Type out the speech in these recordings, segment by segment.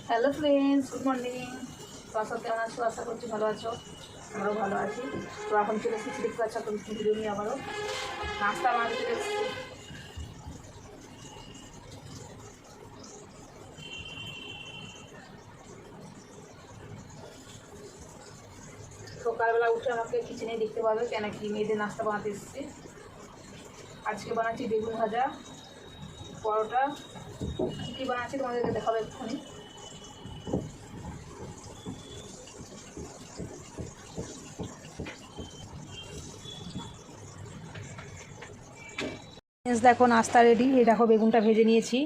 Hello friends, good morning. তোমার সব কেমন আছো? আশা করছি ভালো আছো। আমরাও ভালো আছি। তো এখন চলে এসেছি, দেখতে পাচ্ছ এখন ভিডিও নিয়ে আবারও নাস্তা বানাতে চলে এসেছি। সকালবেলা উঠে আমাকে কিচেনে দেখতে পাবে, কেন কি মেয়েদের নাস্তা বানাতে এসেছি। আজকে বানাচ্ছি বেগুন ভাজা, পরোটা। কী বানাচ্ছি তোমাদেরকে দেখাবো এক্ষুনি। দেখো নাস্তা রেডি। এই দেখো বেগুনটা ভেজে নিয়েছি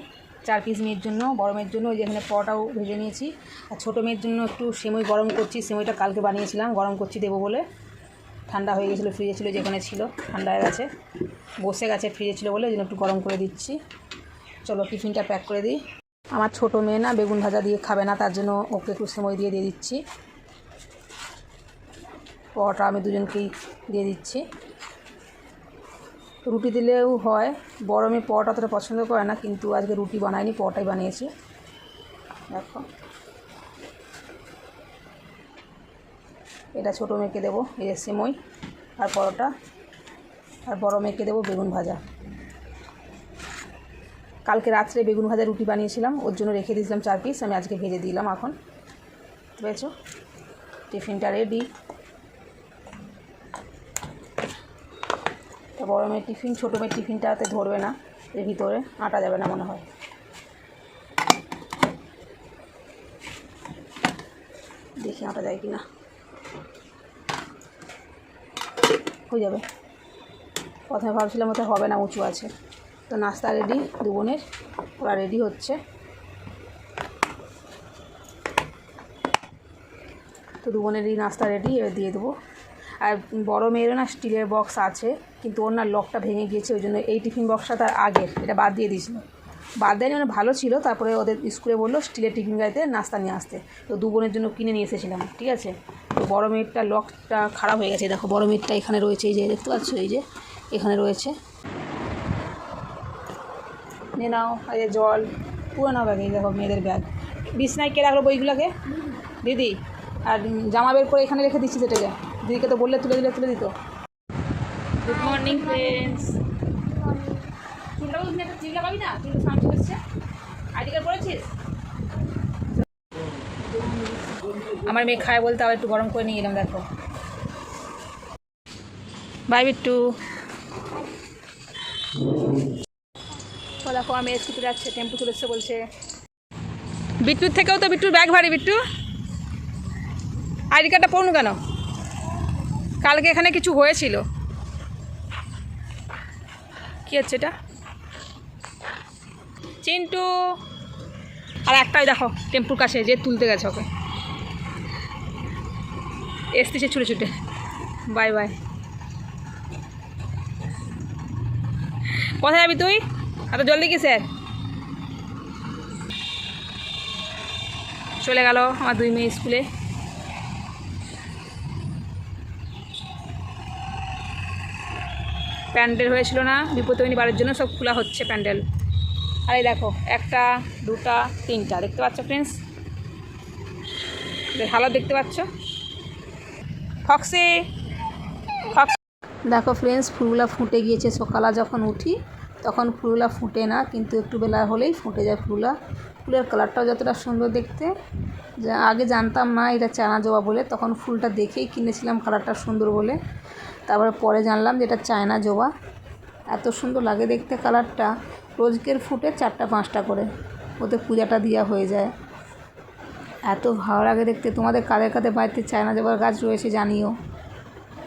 4 পিস মেয়ের জন্য, বড় মেয়ের জন্য। ওই যে এখানে পরোটাও ভেজে নিয়েছি। আর ছোটো মেয়ের জন্য একটু সেমই গরম করছি। সেমইটা কালকে বানিয়েছিলাম, গরম করছি দেবো বলে। ঠান্ডা হয়ে গেছিলো, ফ্রিজে ছিল, যেখানে ছিল ঠান্ডা হয়ে গেছে, বসে গেছে ফ্রিজে ছিল বলে, ওই জন্য একটু গরম করে দিচ্ছি। চলো টিফিনটা প্যাক করে দিই। আমার ছোটো মেয়ে না বেগুন ভাজা দিয়ে খাবে না, তার জন্য ওকে একটু সেমই দিয়ে দিচ্ছি। পরোটা আমি দুজনকেই দিয়ে দিচ্ছি। রুটি দিলেও হয়, বড় মেয়ে পরোটা অতটা পছন্দ করে না, কিন্তু আজকে রুটি বানাইনি, পরোটাই বানিয়েছি। দেখো এটা ছোটো মেয়েকে দেবো, এই যে সেমই আর পরোটা। আর বড় মেয়েকে দেবো বেগুন ভাজা। কালকে রাত্রে বেগুন ভাজা রুটি বানিয়েছিলাম, ওর জন্য রেখে দিয়েছিলাম 4 পিস, আমি আজকে ভেজে দিলাম। এখন বুঝেছো, টিফিনটা রেডি। তো বড় মেয়ের টিফিন, ছোটো মেয়ের টিফিনটাতে ধরবে না, এর ভিতরে আটা যাবে না মনে হয়। দেখি আটা যায় কি না, হয়ে যাবে। প্রথমে ভাবছিলাম ওটা হবে না, উঁচু আছে। তো নাস্তা রেডি, দু বোনের ওরা রেডি হচ্ছে। তো দু বোনেরই নাস্তা রেডি, এবার দিয়ে দেবো। আর বড় মেয়েরও না স্টিলের বক্স আছে, কিন্তু ওর না লকটা ভেঙে গিয়েছে, ওই জন্য এই টিফিন বক্সটা তার আগের, এটা বাদ দিয়ে দিয়েছিল। বাদ দেয়নি মানে ভালো ছিল, তারপরে ওদের স্কুলে বললো স্টিলের টিফিন গাড়িতে নাস্তা নিয়ে আসতে। তো দু বোনের জন্য কিনে নিয়ে এসেছিলাম, ঠিক আছে। তো বড় মেয়েরটা লকটা খারাপ হয়ে গেছে, দেখো বড় মেয়েরটা এখানে রয়েছে, এই যে দেখতে পাচ্ছ, এই যে এখানে রয়েছে। নিয়ে নাও, এই যে জল, পুরোনো ব্যাগ, এই দেখো মেয়েদের ব্যাগ। বিছনায় কে রাখলো বইগুলোকে? দিদি। আর জামা বের করে এখানে রেখে দিচ্ছি, সেটাকে দিদিকে তো বললে তুলে দিলে তুলে দিত। Good morning friends. চুলটা তুমি একটা চিল লাগাবি না, চুলটা সামনে চলে এসছে। আইডি কার্ড পড়েছিস? আমার মেয়ে খায় বলতে আবার একটু গরম করে নিয়ে এলাম। দেখো বাই বিট্টু। দেখো আমার মেয়ে ছুটে যাচ্ছে, টেম্পু চলে এসছে বলছে। বিট্টুর থেকেও তো বিট্টুর ব্যাগ ভারী। বিট্টু আইডি কার্ডটা পড়ুন কেন? কালকে এখানে কিছু হয়েছিল। কী হচ্ছে এটা? চিন্টু। আর একটাই দেখো টেম্পুর কাছে যে তুলতে গেছে, ওকে এসতেছে ছুটে ছুটে। Bye bye. কোথায় যাবি তুই এত জলদি কিসের? চলে গেল আমার দুই মেয়ে স্কুলে। প্যান্ডেল হয়েছিল না বিপত্তিনী বাড়ির জন্য, সব খোলা হচ্ছে প্যান্ডেল। আর এই দেখো 1টা 2টা 3টা, দেখতে পাচ্ছ ফ্রেন্ডস? হালত দেখতে পাচ্ছ? Foxy Fox. দেখো ফ্রেন্ডস, ফুলগুলো ফুটে গিয়েছে। সকালে যখন উঠি তখন ফুলগুলো ফুটে না, কিন্তু একটু বেলা হলেই ফুটে যায় ফুলগুলো। ফুলের কালারটাও যতটা সুন্দর দেখতে, যা আগে জানতাম না এটা চায়না জবা বলে, তখন ফুলটা দেখেই কিনেছিলাম কালারটা সুন্দর বলে। তারপরে পরে জানলাম যে এটা চায়না জবা। এত সুন্দর লাগে দেখতে কালারটা। রোজকের ফুটে 4টা 5টা করে, ওতে পূজাটা দেওয়া হয়ে যায়। এত ভালো লাগে দেখতে। তোমাদের কাদের কাদের বাড়িতে চায়না জবার গাছ রয়েছে জানিও।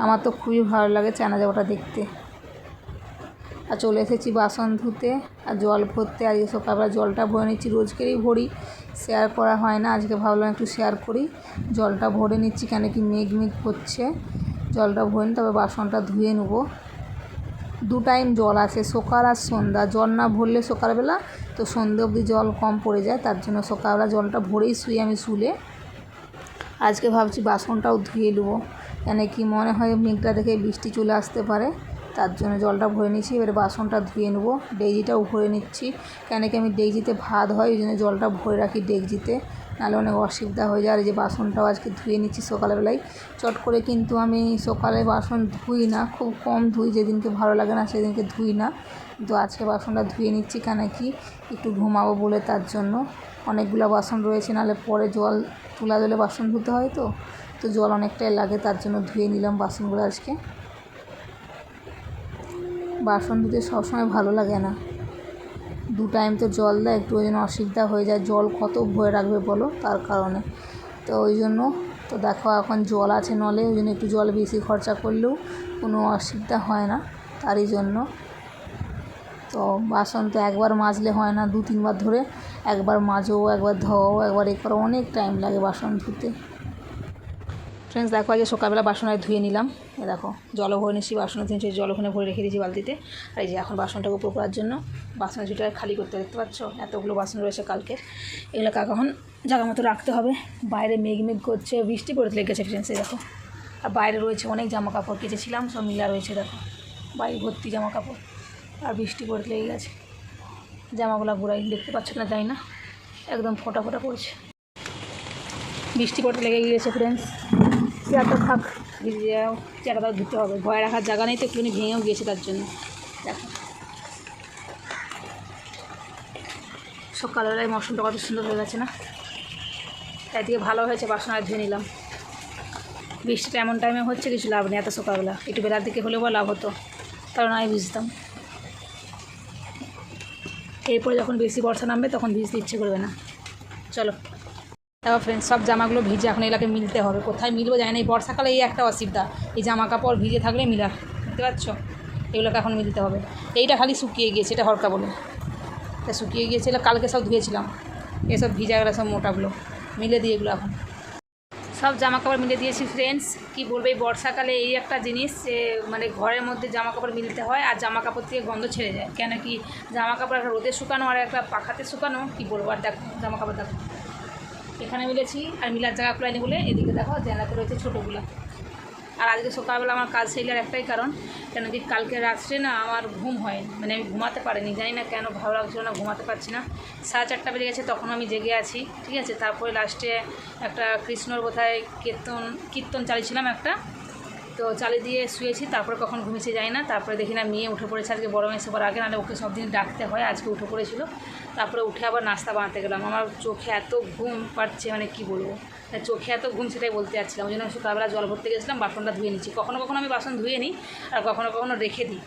আমার তো খুবই ভালো লাগে চায়না জবাটা দেখতে। আর চলে এসেছি বাসন ধুতে আর জল ভরতে। আজকে সকালবেলা জলটা ভরে নিচ্ছি, রোজকেরই ভরি, শেয়ার করা হয় না, আজকে ভাবলাম একটু শেয়ার করি। জলটা ভরে নিচ্ছি, কেন কি মেঘ মেঘ করছে। জলটা ভরে নিই, তবে বাসনটা ধুয়ে নেবো। 2 টাইম জল আছে, সকাল আর সন্ধ্যা। জল না ভরলে সকালবেলা তো সন্ধ্যে অবধি জল কম পড়ে যায়, তার জন্য সকালবেলা জলটা ভরেই শুই আমি শুলে। আজকে ভাবছি বাসনটাও ধুয়ে নেবো, কেন কি মনে হয় মেঘটা দেখে বৃষ্টি চলে আসতে পারে, তার জন্য জলটা ভরে নিচ্ছি। এবারে বাসনটা ধুয়ে নেবো, ডেকচিটাও ভরে নিচ্ছি, কেন কি আমি ডেকচিতে ভাত হয়, ওই জন্য জলটা ভরে রাখি ডেকচিতে। নাহলে অনেক অসুবিধা হয়ে যায়। আর এই যে বাসনটাও আজকে ধুয়ে নিচ্ছি সকালবেলায় চট করে, কিন্তু আমি সকালে বাসন ধুই না, খুব কম ধুই, যেদিনকে ভালো লাগে না সেদিনকে ধুই না। কিন্তু আজকে বাসনটা ধুয়ে নিচ্ছি, কেন কি একটু ঘুমাবো বলে, তার জন্য। অনেকগুলো বাসন রয়েছে, নাহলে পরে জল তুলা জলে বাসন ধুতে হয়, তো জল অনেকটাই লাগে, তার জন্য ধুয়ে নিলাম বাসনগুলো আজকে। বাসন ধুতে সবসময় ভালো লাগে না, 2 টাইম তো জল দেয়, একটু ওই জন্য অসুবিধা হয়ে যায়। জল কত ভরে রাখবে বলো, তার কারণে। তো ওই জন্য তো দেখো এখন জল আছে নলে, ওই জন্য একটু জল বেশি খরচা করলেও কোনো অসুবিধা হয় না, তারই জন্য। তো বাসন তো একবার মাজলে হয় না, 2-3 বার ধরে একবার মাজো, একবার ধোও, একবার এ করো, অনেক টাইম লাগে বাসন ধুতে। ফ্রেন্ডস দেখো, আজকে সকালবেলা বাসন ধুয়ে নিলাম। এ দেখো জলও ভরে নিচ্ছি, বাসনের তিন জল ওখানে ভরে রেখে দিয়েছি বালতিতে। আর এই যে এখন বাসনটাকে উপর করার জন্য বাসনের ঝুঁটা খালি করতে, দেখতে পাচ্ছ এতগুলো বাসন রয়েছে কালকে, এগুলোকে এখন জায়গা মতো রাখতে হবে। বাইরে মেঘ করছে, বৃষ্টি পড়তে লেগেছে ফ্রেন্ডস, এই দেখো। আর বাইরে রয়েছে অনেক জামা কাপড় কেচেছিলাম, সব মিলা রয়েছে, দেখো বাইরে ভর্তি জামা কাপড়, আর বৃষ্টি পড়তে লেগে গেছে। জামাগুলো ঘুরাই দেখতে পাচ্ছ না, যাই না, একদম ফোটা ফোটা পড়ছে, বৃষ্টি পড়তে লেগে গিয়েছে ফ্রেন্ডস। চেয়ারটা থাক, ভিজে যাও, চেয়ারটা ধুতে হবে, ভয় রাখার জায়গা নেই তো, একটুখানি ভেঙেও গিয়েছে, তার জন্য। দেখো সকালবেলায় মৌসুমটা কত সুন্দর হয়ে গেছে না, তাই থেকে ভালো হয়েছে বাসন আর ধুয়ে নিলাম। বৃষ্টিটা এমন টাইমে হচ্ছে, কিছু লাভ নেই এত সকালবেলা, একটু বেলার দিকে হলেও বা লাভ হতো, কারণ আমি ভিজতাম। এরপরে যখন বেশি বর্ষা নামবে তখন ভিজতে ইচ্ছে করবে না। চলো দেখো ফ্রেন্ডস, সব জামাগুলো ভিজে এখন এলাকে মিলতে হবে, কোথায় মিলবো জানি না। এই বর্ষাকালে এই একটা অসুবিধা, এই জামা কাপড় ভিজে থাকলে মিলার, বুঝতে পারছো, এগুলোকে এখন মিলতে হবে। এইটা খালি শুকিয়ে গিয়েছে, এটা হরকা বলে, এটা শুকিয়ে গিয়েছিল, কালকে সব ধুয়েছিলাম, এসব ভিজা গেলো সব মোটাগুলো, মিলে দিয়ে এগুলো এখন সব জামা কাপড় মিলে দিয়েছি। ফ্রেন্ডস কী বলবো, এই বর্ষাকালে এই একটা জিনিস যে মানে ঘরের মধ্যে জামা কাপড় মিলতে হয়, আর জামা কাপড় থেকে গন্ধ ছেড়ে যায়, কেন কি জামা কাপড় একটা রোদে শুকানো আর একটা পাখাতে শুকানো, কী বলবো। আর দেখো জামা কাপড় দেখো এখানে মিলেছি, আর মিলার জায়গা খুলাইনি বলে এদিকে দেখো জানাতে রয়েছে ছোটোগুলো। আর আজকে সকালবেলা আমার কাজ সেইলার একটাই কারণ, কেন কি কালকে রাত্রে না আমার ঘুম হয়, মানে আমি ঘুমাতে পারিনি, জানি না কেন, ভালো লাগছিল না, ঘুমাতে পারছি না। 4:30 বেজে গেছে, তখন আমি জেগে আছি, ঠিক আছে। তারপরে লাস্টে একটা কৃষ্ণর বোধহয় কীর্তন চালিয়েছিলাম একটা, তো চালিয়ে দিয়ে শুয়েছি, তারপরে কখন ঘুমিয়েছে যাই না। তারপরে দেখি না মেয়ে উঠে পড়েছে, আজকে বড় মেয়ে সবার আগে, নাহলে ওকে সব দিন ডাকতে হয়, আজকে উঠে পড়েছিল। তারপরে উঠে আবার নাস্তা বানাতে গেলাম, আমার চোখে এত ঘুম পাচ্ছে, মানে কি বলবো, চোখে এত ঘুম সেটাই বলতে যাচ্ছিলাম। ওই জন্য সকালবেলা জল ভরতে গেছিলাম, বাসনটা ধুয়ে নিচ্ছি। কখনো কখনো আমি বাসন ধুয়ে নিই, আর কখনো কখনো রেখে দিই।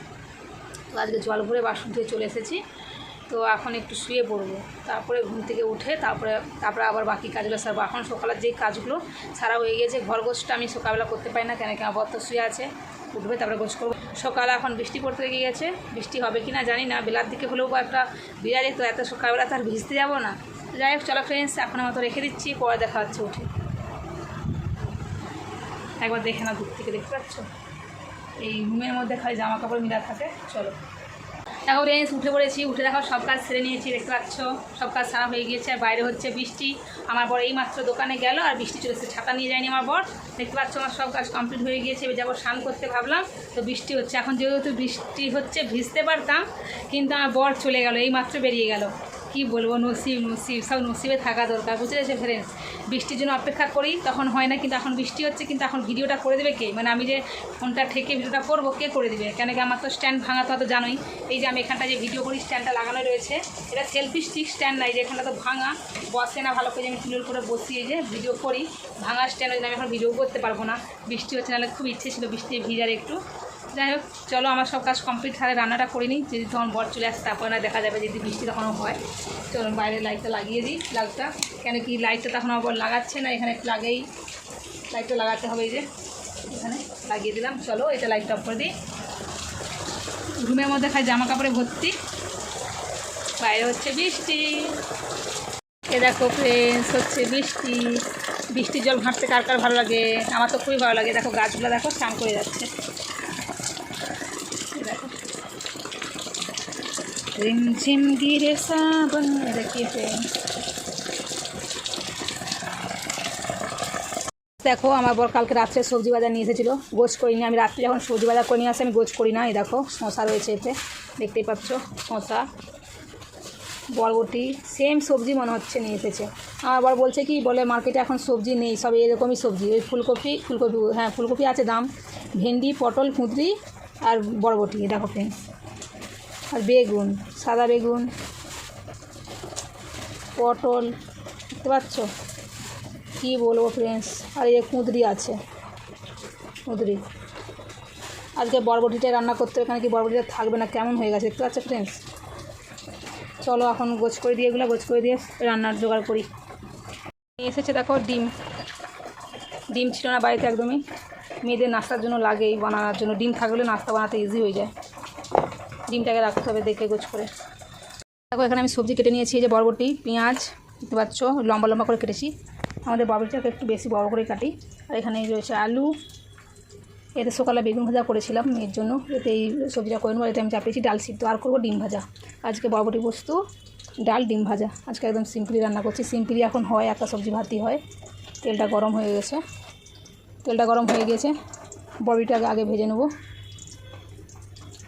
তো আজকে জল ভরে বাসন ধুয়ে চলে এসেছি, তো এখন একটু শুয়ে পড়বো, তারপরে ঘুম থেকে উঠে তারপরে আবার বাকি কাজগুলো সারবো। এখন সকালের যেই কাজগুলো সারা হয়ে গেছে, ঘর গোছটা আমি সকালবেলা করতে পারি না, কেন কি আমার বর তো শুয়ে আছে, উঠবে তারপরে গোছ করবো। সকালে এখন বৃষ্টি পড়তে লেগে গেছে, বৃষ্টি হবে কি না জানি না, বেলার দিকে হলেও বা একটা বিড়ালে, তো এত সকালবেলা তার ভিজতে যাবো না। যাই হোক চলো ফ্রেন্ডস, এখন আমার তো রেখে দিচ্ছি, পরে দেখা হচ্ছে উঠে। একবার দেখে না দূর থেকে, দেখতে পাচ্ছ এই রুমের মধ্যে খালি জামা কাপড় মিলা থাকে। চলো দেখো ফ্রেন্ডস, উঠে পড়েছি, উঠে দেখো সব কাজ সেরে নিয়েছি, দেখতে পাচ্ছ সব কাজ সারা হয়ে গিয়েছে। আর বাইরে হচ্ছে বৃষ্টি, আমার বর এই মাত্র দোকানে গেল আর বৃষ্টি চলেছে, ছাতা নিয়ে যায়নি আমার বর, দেখতে পাচ্ছ আমার সব কাজ কমপ্লিট হয়ে গিয়েছে। এবার যাবো স্নান করতে ভাবলাম, তো বৃষ্টি হচ্ছে, এখন যেহেতু বৃষ্টি হচ্ছে ভিজতে পারতাম, কিন্তু আমার বর চলে গেল, এই মাত্র বেরিয়ে গেল। কি বলবো, নসিব সব নসিবে থাকা দরকার, বুঝতে পেরেছে ফ্রেন্ডস। বৃষ্টির জন্য অপেক্ষা করি, তখন হয় না, কিন্তু এখন বৃষ্টি হচ্ছে, কিন্তু এখন ভিডিওটা করে দেবে কে, মানে আমি যে ফোনটা ঠেকে ভিডিওটা করবো, কে করে দেবে, কেন কি আমার তো স্ট্যান্ড ভাঙা, তো জানোই। এই যে আমি এখানটা যে ভিডিও করি, স্ট্যান্ডটা লাগানো রয়েছে, এটা সেলফি স্টিক স্ট্যান্ড নাই, যে এখানটা তো ভাঙা, বসে না ভালো করে, আমি তুলের করে বসিয়ে যে ভিডিও করি, ভাঙা স্ট্যান্ড, ওই জন্য আমি এখন ভিডিও করতে পারবো না, বৃষ্টি হচ্ছে, নাহলে খুব ইচ্ছে ছিল বৃষ্টি ভিজার একটু। যাই হোক চলো, আমার সব কাজ কমপ্লিট, তাহলে রান্নাটা করে নিই, যদি তখন বর চলে আসে তারপরে না দেখা যাবে যদি বৃষ্টি তখনও হয়। চলো বাইরে লাইটটা লাগিয়ে দিই, লাইটটা, কেন কি লাইটটা তখন আমার বর লাগাচ্ছে না, এখানে একটু লাগেই লাইটটা লাগাতে হবে, এই যে এখানে লাগিয়ে দিলাম। চলো এটা লাইটটা অফ করে দিই। রুমের মধ্যে খালি জামা কাপড়ে ভর্তি, বাইরে হচ্ছে বৃষ্টি, এ দেখো ফ্রেন্ডস হচ্ছে বৃষ্টি, বৃষ্টির জল ঘাঁটতে কার কার ভালো লাগে, আমার তো খুবই ভালো লাগে। দেখো গাছগুলো দেখো স্নান করে যাচ্ছে, দেখো রিমঝিম গিরে সাবন, দেখিয়ে ফ্রেন্ডস দেখো আমার বর কালকে রাত্রে সবজি বাজার নিয়ে এসেছিলো, গোছ করিনি আমি, রাত্রে যখন সবজি বাজার করে নিয়ে আসি আমি গোছ করি না। এই দেখো শশা রয়েছে এতে, দেখতেই পাচ্ছ শশা, বরবটি সেম সবজি মনে হচ্ছে নিয়ে এসেছে। আবার বলছে কি বলে মার্কেটে এখন সবজি নেই, সব এরকমই সবজি, ওই ফুলকপি হ্যাঁ ফুলকপি আছে দাম, ভেন্ডি পটল কুঁদরি আর বরবটি দেখো ফ্রেন্ডস, আর বেগুন সাদা বেগুন পটল দেখতে পাচ্ছ, কী বলবো ফ্রেন্ডস। আর এই কুঁদরি আছে, কুঁদরি। আজকে বরবটিটা রান্না করতে, এখানে কি বরবটিটা থাকবে না, কেমন হয়ে গেছে দেখতে পাচ্ছ ফ্রেন্ডস। চলো এখন গোছ করে দিয়ে এগুলো গোছ করে দিয়ে রান্নার জোগাড় করি। এসেছে দেখো ডিম, ডিম ছিল না বাড়িতে একদমই, মেয়েদের নাস্তার জন্য লাগেই বানানোর জন্য, ডিম থাকলে নাস্তা বানাতে ইজি হয়ে যায়। ডিমটাকে রাখতে হবে দেখে গোছ করে। দেখো এখানে আমি সবজি কেটে নিয়েছি, এই যে বরবটি পেঁয়াজ দেখতে পাচ্ছ লম্বা লম্বা করে কেটেছি, আমাদের বরবটিটাকে একটু বেশি বড় করে কাটি। আর এখানে রয়েছে আলু, এতে সকালে বেগুন ভাজা করেছিলাম মেয়ের জন্য, এতে এই সবজিটা করে নেবো। এতে আমি চাপিয়েছি ডাল সিদ্ধ, আর করবো ডিম ভাজা। আজকে বরবটি পোস্ত ডাল ডিম ভাজা, আজকে একদম সিম্পলি রান্না করছি। সিম্পলি এখন হয়, একটা সবজি ভাতই হয়। তেলটা গরম হয়ে গেছে, বরবটিটাকে আগে ভেজে নেবো।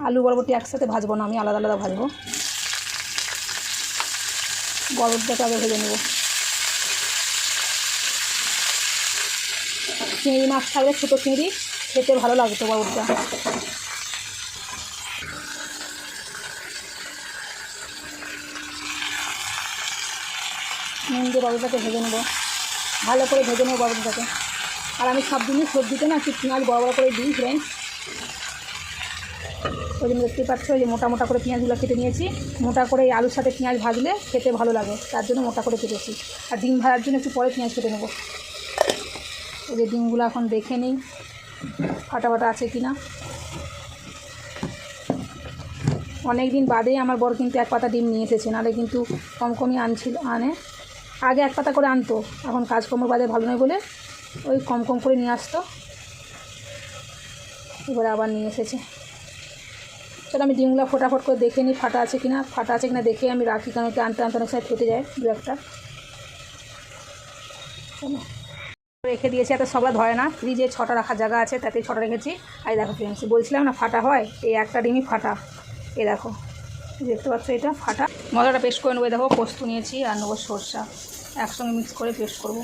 আলু বরবটি একসাথে ভাজবো না, আমি আলাদা আলাদা ভাজবো। বরবটিটাকে আগে ভেজে নেবো। চিংড়ি মাছ থাকলে ছোটো চিংড়ি খেতে ভালো লাগতো বরবটিটা। নুন দিয়ে বরবটিটাকে ভেজে নেবো, ভালো করে ভেজে নেবো বরবটিটাকে। আর আমি সব দিনই সবজিতে না একটু পেঁয়াজ বড় বড় করে দিই ফ্রেন্ডস, ওই জন্য দেখতেই পাচ্ছ যে মোটা মোটা করে পেঁয়াজগুলো কেটে নিয়েছি। মোটা করে এই আলুর সাথে পেঁয়াজ ভাজলে খেতে ভালো লাগে, তার জন্য মোটা করে কেটেছি। আর ডিম ভাজার জন্য একটু পরে পেঁয়াজ কেটে নেবো। এই যে ডিমগুলো এখন দেখে নিই ফাটা ফাটা আছে কি না। অনেক দিন বাদেই আমার বর কিন্তু এক পাতা ডিম নিয়ে এসেছে, নাহলে কিন্তু কমই আনে। আগে এক পাতা করে আনতো, এখন কাজকর্মের বাদে ভালো নয় বলে ওই কম করে নিয়ে আসতো, এবারে আবার নিয়ে এসেছে। চলো আমি ডিমগুলো ফোটাফট করে দেখে নিই ফাটা আছে কিনা দেখে আমি রাখি, কারণ কি আনতে অনেক সময় ফেটে যায় দু একটা। চলো রেখে দিয়েছি, এত সবলা ধরে না, ফ্রিজে 6টা রাখার জায়গা আছে, তাতে 6টা রেখেছি। আর দেখো ফ্রেন্ডস বলছিলাম না ফাটা হয়, এই একটা ডিমই ফাটা, এই দেখো দেখতে পাচ্ছ এটা ফাটা। মশলাটা পেস্ট করে নেবো। দেখো পোস্ত নিয়েছি আর নেবো সরষা, একসঙ্গে মিক্স করে পেস্ট করব।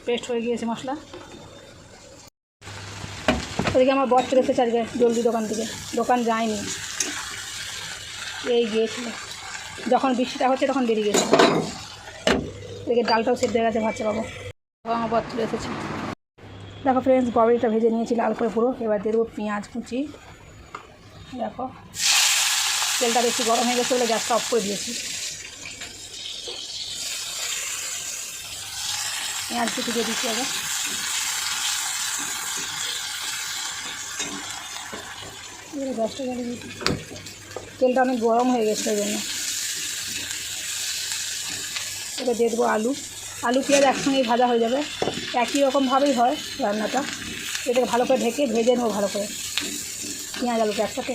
পেস্ট হয়ে গিয়েছে মশলা। ওদিকে আমার বর চলে এসেছে আজকে জলদি দোকান যায়নি, এই গিয়েছিল যখন বৃষ্টিটা হচ্ছে তখন বেরিয়ে গেছে। এদিকে ডালটাও সেদ্ধ হয়ে গেছে, ভাত চাপাবো। আমার বর চলে এসেছে। দেখো ফ্রেন্ডস বরবটিটা ভেজে নিয়েছি লাল করে পুরো, এবার দিয়ে দেবো পেঁয়াজ কুচি। দেখো তেলটা বেশি গরম হয়ে গেছে বলে গ্যাসটা অফ করে দিয়েছি। পেঁয়াজ কুচি দিয়ে দিচ্ছি আগে। গ্যাসটা জ্বালিয়ে দিচ্ছি, তেলটা অনেক গরম হয়ে গেছে ওই জন্য। এবার দিয়ে দেবো আলু পেঁয়াজ একসঙ্গেই ভাজা হয়ে যাবে, একই রকমভাবেই হয় রান্নাটা। এটাকে ভালো করে ঢেকে ভেজে নেবো ভালো করে, পেঁয়াজ আলুটা একসাথে।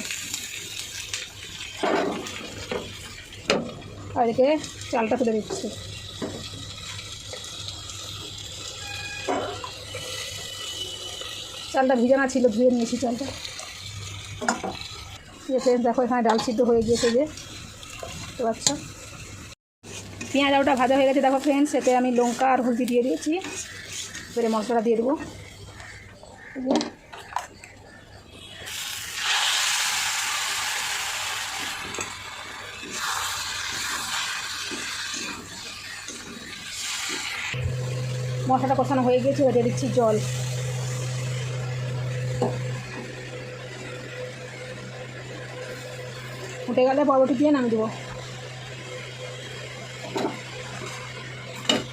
আর এদিকে চালটা তুলে দিচ্ছি। চালটা ভিজানো ছিল, ধুয়ে নিয়েছি চালটা। দেখো এখানে ডাল সিদ্ধ হয়ে গিয়েছে, যে বুঝতে পারছো। পেঁয়াজ আলুটা ভাজা হয়ে গেছে দেখো ফ্রেন্ডস, এতে আমি লঙ্কা আর হলদি দিয়ে দিয়েছি। এবারে মশলাটা দিয়ে দেবো। মশলাটা কষানো হয়ে গিয়েছে, এবার দিয়ে দিচ্ছি জল। ফুটে গেলে বরবটি দিয়ে নামিয়ে দেবো,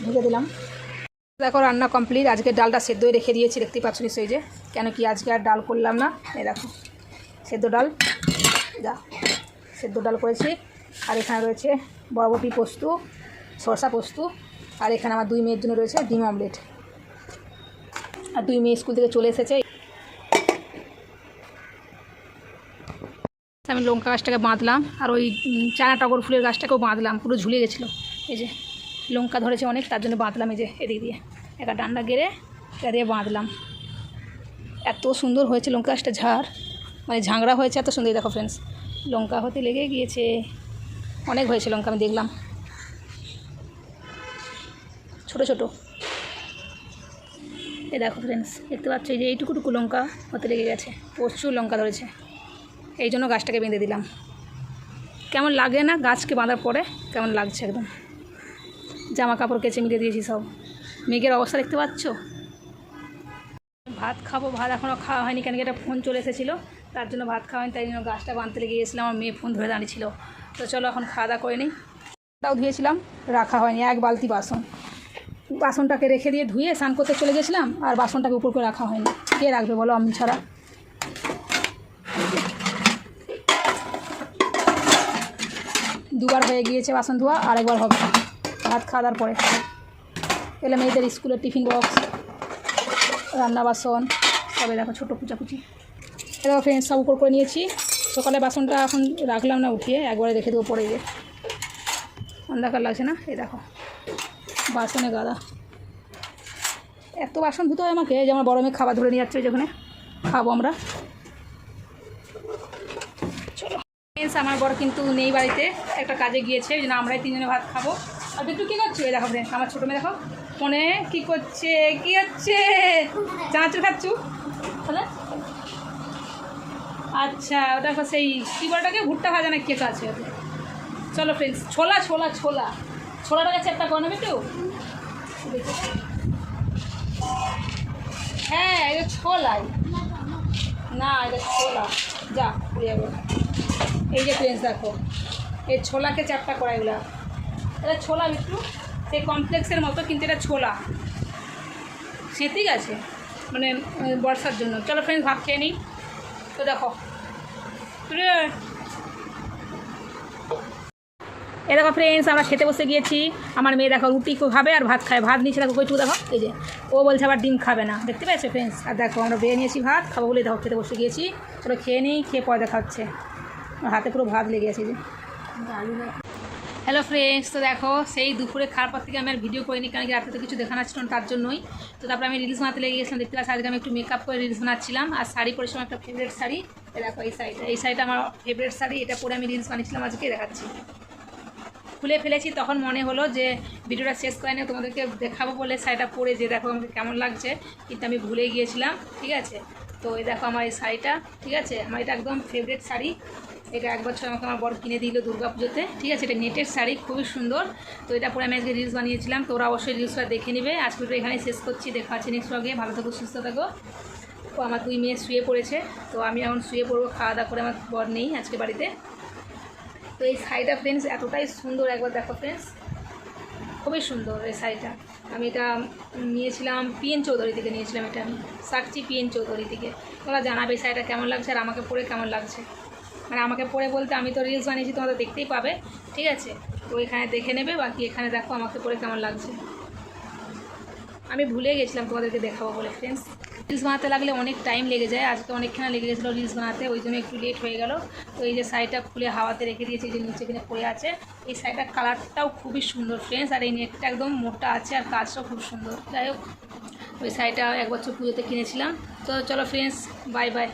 ঢেকে দিলাম। দেখো রান্না কমপ্লিট। আজকে ডালটা সেদ্ধই রেখে দিয়েছি, দেখতেই পাচ্ছ নিশ্চয়ই, যে কেন কি আজকে আর ডাল করলাম না। এই দেখো সেদ্ধ ডাল করেছি। আর এখানে রয়েছে বরবটি পোস্ত, সরষা পোস্ত, আর এখানে আমার 2 মেয়ের জন্য রয়েছে ডিম অমলেট। আর 2 মেয়ে স্কুল থেকে চলে এসেছে। আমি লঙ্কা গাছটাকে বাঁধলাম, আর ওই চায়না টগর ফুলের গাছটাকেও বাঁধলাম, পুরো ঝুলে গেছিলো। এই যে লঙ্কা ধরেছে অনেক, তার জন্য বাঁধলাম। এই যে এদিক দিয়ে একটা ডান্ডা গেড়ে এটা দিয়ে বাঁধলাম। এত সুন্দর হয়েছে লঙ্কা গাছটা, ঝাড় মানে ঝাংড়া হয়েছে এত সুন্দর। দেখো ফ্রেন্ডস, লঙ্কা হতে লেগে গিয়েছে, অনেক হয়েছে লঙ্কা, আমি দেখলাম ছোট ছোট। এই দেখো ফ্রেন্ডস, দেখতে পাচ্ছ এই যে এইটুকুটুকু লঙ্কা হতে লেগে গেছে, প্রচুর লঙ্কা ধরেছে। এই জন্য গাছটাকে বেঁধে দিলাম। কেমন লাগে না গাছকে বাঁধার পরে, কেমন লাগছে একদম। জামা কাপড় কেচে মিলিয়ে দিয়েছি সব। মেঘের অবস্থা দেখতে পাচ্ছ। ভাত খাবো, ভাত এখনও খাওয়া হয়নি, কেন কি একটা ফোন চলে এসেছিলো, তার জন্য ভাত খাওয়া হয়নি। তাই জন্য গাছটা বাঁধতে লেগে গিয়েছিলাম, আমার মেয়ে ফোন ধরে দাঁড়িয়েছিল। তো চলো এখন খাওয়া দাওয়া করে নিই। তাও ধুয়েছিলাম, রাখা হয়নি, এক বালতি বাসন। বাসনটাকে রেখে দিয়ে ধুয়ে স্নান করতে চলে গেছিলাম, আর বাসনটাকে উপর করে রাখা হয়নি। কে রাখবে বলো আমি ছাড়া। দুবার হয়ে গিয়েছে বাসন ধোয়া, আর একবার হবে ভাত খাওয়া দাওয়ার পরে। এলে মেয়েদের স্কুলের টিফিন বক্স, রান্না বাসন সবে দেখো ছোটো কুচাকুচি। এবার ফ্রেন্ডস সব উপর করে নিয়েছি। সকালে বাসনটা এখন রাখলাম না, উঠিয়ে একবারে রেখে দেবো পরে গিয়ে। অন্ধকার লাগছে না, এই দেখো বাসনে গাদা। এত বাসন ধুতে হয় আমাকে, যে আমার বড় মেয়ে খাবার ধরে নিয়ে যাচ্ছে, যেখানে খাবো আমরা। চলো ফ্রেন্ডস, আমার বড় কিন্তু নেই বাড়িতে, একটা কাজে গিয়েছে, ওই জন্য আমরাই তিনজনে ভাত খাবো। আর একটু কী করছো? এই দেখো ফ্রেন্ডস, আমার ছোটো মেয়ে দেখো ফোনে কী করছে, কী হচ্ছে, চানাচুর খাচ্ছু তাহলে। আচ্ছা, ওটা সেই কী বলটাকে ভুট্টা ভাজা না কে আছে ওটা। চলো ফ্রেন্ডস, ছোলা ছোলা ছোলা ছোলাটাকে চেপটা করে নেবে একটু। হ্যাঁ, এটা ছোলাই না, এটা ছোলা। যা পুড়ে যাবে। এই যে ফ্রেন্ডস দেখো, এই ছোলাকে চ্যাপটা করা, এগুলা এটা ছোলা একটু সেই কমপ্লেক্সের মতো, কিন্তু এটা ছোলা। সে ঠিক আছে, মানে বর্ষার জন্য। চলো ফ্রেন্ডস, ভাত খেয়ে নিই। তো দেখো এ দেখো ফ্রেন্ডস, আমরা খেতে বসে গিয়েছি। আমার মেয়ে দেখো রুটি খাবে আর ভাত খায়। ভাত নিয়েছে দেখো কইটুকু, দেখো এই যে ও বলছে আবার ডিম খাবে না, দেখতে পেয়েছে ফ্রেন্ডস। আর দেখো আমরা বেয়ে নিয়েছি ভাত খাবো বলে, দেখো খেতে বসে গিয়েছি। চলো খেয়ে নিই, খেয়ে পরে দেখা হচ্ছে। হাতে পুরো ভাত লেগে আছে যে। হ্যালো ফ্রেন্ডস, তো দেখো সেই দুপুরে খাওয়ার পর থেকে আমি আর ভিডিও করিনি, কারণ কি রাতে তো কিছু দেখানো ছিল তার জন্যই। তো তারপরে আমি রিলস বানাতে লেগে গেছিলাম। দেখতে পাচ্ছি আজকে আমি একটু মেকআপ করে রিলস বানাচ্ছিলাম, আর শাড়ি পরেছিলাম একটা ফেভারিট শাড়ি। দেখো এই শাড়িটা আমার ফেভারিট শাড়ি, এটা পরে আমি রিলস বানিয়েছিলাম, আজকে দেখাচ্ছি। খুলে ফেলেছি, তখন মনে হলো যে ভিডিওটা শেষ করে নিয়ে তোমাদেরকে দেখাবো বলে শাড়িটা পরে, যে দেখো আমাকে কেমন লাগছে, কিন্তু আমি ভুলে গিয়েছিলাম। ঠিক আছে, তো এই দেখো আমার এই শাড়িটা, ঠিক আছে, আমার এটা একদম ফেভারিট শাড়ি। এটা এক বছর আমাকে আমার বর কিনে দিল দুর্গাপুজোতে। ঠিক আছে, এটা নেটের শাড়ি, খুবই সুন্দর। তো এটা পরে আমি আজকে রিলস বানিয়েছিলাম, তো ওরা অবশ্যই রিলসটা দেখে নেবে। আজকে ভিডিও এখানেই শেষ করছি, দেখা আছে নেক্সট ব্লগে। ভালো থাকো, সুস্থ থাকো। তো আমার 2 মেয়ে শুয়ে পড়েছে, তো আমি এখন শুয়ে পড়বো, খাওয়া দাওয়া করে। আমার বর নেই আজকে বাড়িতে। তো এই শাড়িটা ফ্রেন্ডস এতটাই সুন্দর, একবার দেখো ফ্রেন্ডস, খুবই সুন্দর এই শাড়িটা। আমি এটা নিয়েছিলাম পিএন চৌধুরী থেকে, নিয়েছিলাম এটা আমি সাকচি পিএন চৌধুরী থেকে। তোমরা জানাবে এই শাড়িটা কেমন লাগছে, আর আমাকে পরে কেমন লাগছে। মানে আমাকে পরে বলতে আমি তো রিলস বানিয়েছি, তোমরা দেখতেই পাবে। ঠিক আছে, তো এখানে দেখে নেবে, বাকি এখানে দেখো আমাকে পরে কেমন লাগছে। আমি ভুলে গেছিলাম তোমাদেরকে দেখাবো বলে ফ্রেন্ডস। রিলস বানাতে লাগলে অনেক টাইম লেগে যায়, আজকে অনেকখানে লেগে গেছিলো রিলস বানাতে, ওই জন্য একটু লেট হয়ে গেল। তো এই যে শাড়িটা খুলে হাওয়াতে রেখে দিয়েছি, যে নিচে কিনে পড়ে আছে। এই শাড়িটার কালারটাও খুবই সুন্দর ফ্রেন্ডস, আর এই নেটটা একদম মোটা আছে, আর কাজটাও খুব সুন্দর। যাই হোক, ওই শাড়িটা এক বছর পুজোতে কিনেছিলাম। তো চলো ফ্রেন্ডস, বাই বাই।